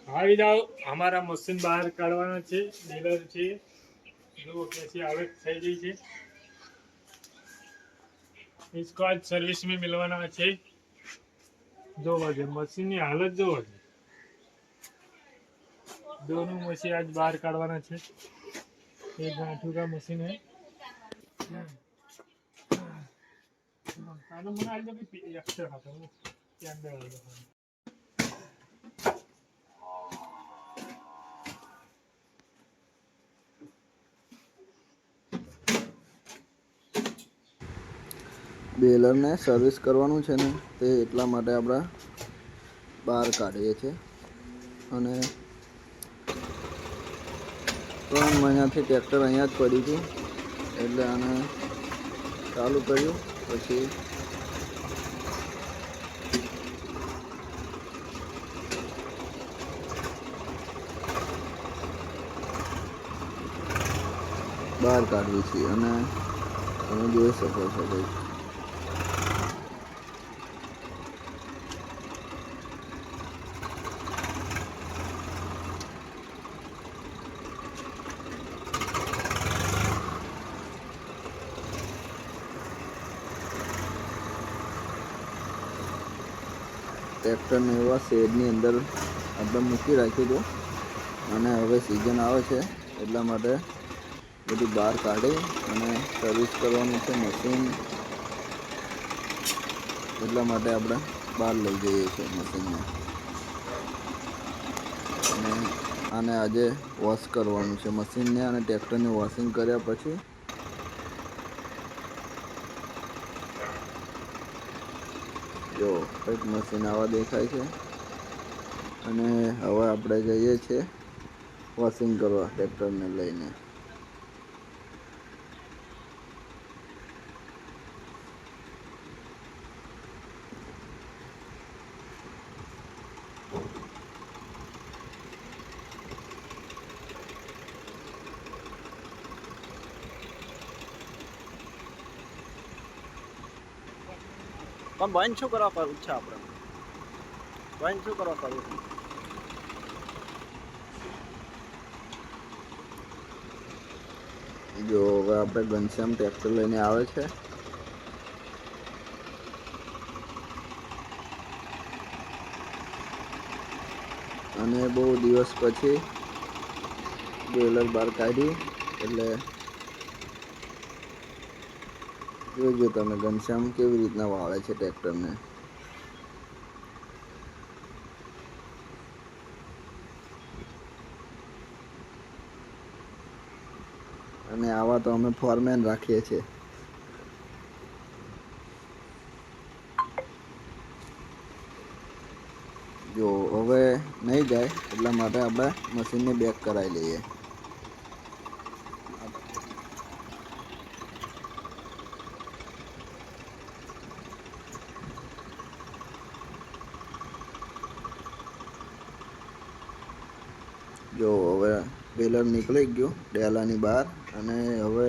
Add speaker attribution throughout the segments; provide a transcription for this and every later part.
Speaker 1: આવી જાઓ, हमारा मशीन બહાર કાઢવાના છે, ડીલર છે जो कैसी हालत થઈ ગઈ છે, इसको आज सर्विस में मिलवाना છે। जो वजह मशीन ની हालत जो है दोनों मशीन आज बाहर काढ़वाना છે। एक गांठू का मशीन है, आनो मना आलो कि एक्स्ट्रा खाता हूं क्या अंदर आ जाओ।
Speaker 2: બેલરને સર્વિસ કરવાનું છે ને, તે એટલા માટે આપણે બહાર કાઢીએ છીએ અને 3 મહિનાથી ટ્રેક્ટર અહીંયા જ પડ્યું હતું, એટલે આને ચાલુ કર્યું। પછી બહાર કાઢવી છે અને તમે જોઈ શકો છો ભાઈ, ટ્રેક્ટરને એવા શેડની અંદર આપણે મૂકી રાખ્યું હતું અને હવે સિઝન આવે છે એટલા માટે બધું બહાર કાઢી અને સર્વિસ કરવાનું છે મશીન, એટલા માટે આપણે બહાર લઈ જઈએ છીએ મશીનને અને આને આજે વોશ કરવાનું છે મશીનને, અને ટ્રેક્ટરને વોશિંગ કર્યા પછી જો કંઈક મશીન આવા દેખાય છે અને હવે આપણે જઈએ છીએ વોશિંગ કરવા ટ્રેક્ટરને લઈને।
Speaker 3: પણ બંધ શું કરવા કરવું છે આપણે? બંધ શું કરવા કરવું?
Speaker 2: જો હવે આપણે ઘનશ્યામ ટ્રેક્ટર લઈને આવે છે અને બહુ દિવસ પછી બેલર બહાર કાઢી, એટલે જોજો તમે ઘનશ્યામ કેવી રીતના વાળે છે ટ્રેક્ટરને। અને આવા તો અમે ફોરમેન રાખીએ છીએ। જો હવે નહીં જાય એટલા માટે આપણે મશીનને બેક કરાવી લઈએ। જો હવે બેલર નીકળી ગયું ડેલાની બહાર અને હવે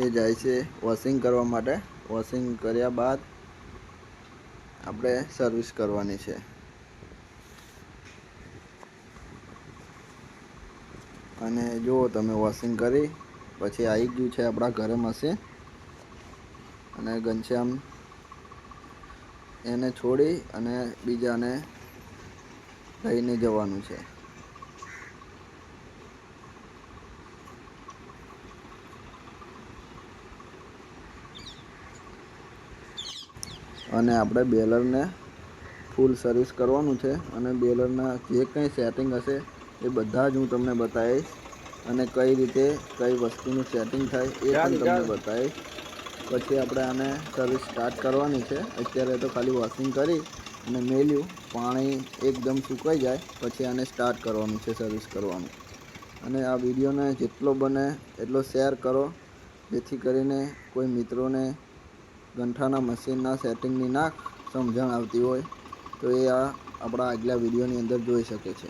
Speaker 2: એ જાય છે વોશિંગ કરવા માટે। વોશિંગ કર્યા બાદ આપણે સર્વિસ કરવાની છે અને જુઓ તમે વોશિંગ કરી પછી આવી ગયું છે આપણા ઘરે મશીન, અને ઘનશ્યામ એને છોડી અને બીજાને લઈને જવાનું છે। અને આપણે બેલરને ફૂલ સર્વિસ કરવાનું છે અને બેલરના જે કંઈ સેટિંગ હશે એ બધા જ હું તમને બતાવીશ અને કઈ રીતે કઈ વસ્તુનું સેટિંગ થાય એ પણ તમને બતાવીશ। પછી આપણે આને સર્વિસ સ્ટાર્ટ કરવાની છે। અત્યારે તો ખાલી વોશિંગ કરી અને મેલ્યું, પાણી એકદમ સુકાઈ જાય પછી આને સ્ટાર્ટ કરવાનું છે સર્વિસ કરવાનું। અને આ વિડીયોને જેટલો બને એટલો શેર કરો, જેથી કરીને કોઈ મિત્રોને ગંઠાના મશીનના સેટિંગની ના સમજણ આવતી હોય તો એ આ આપણા આગલા વિડીયોની અંદર જોઈ શકે છે।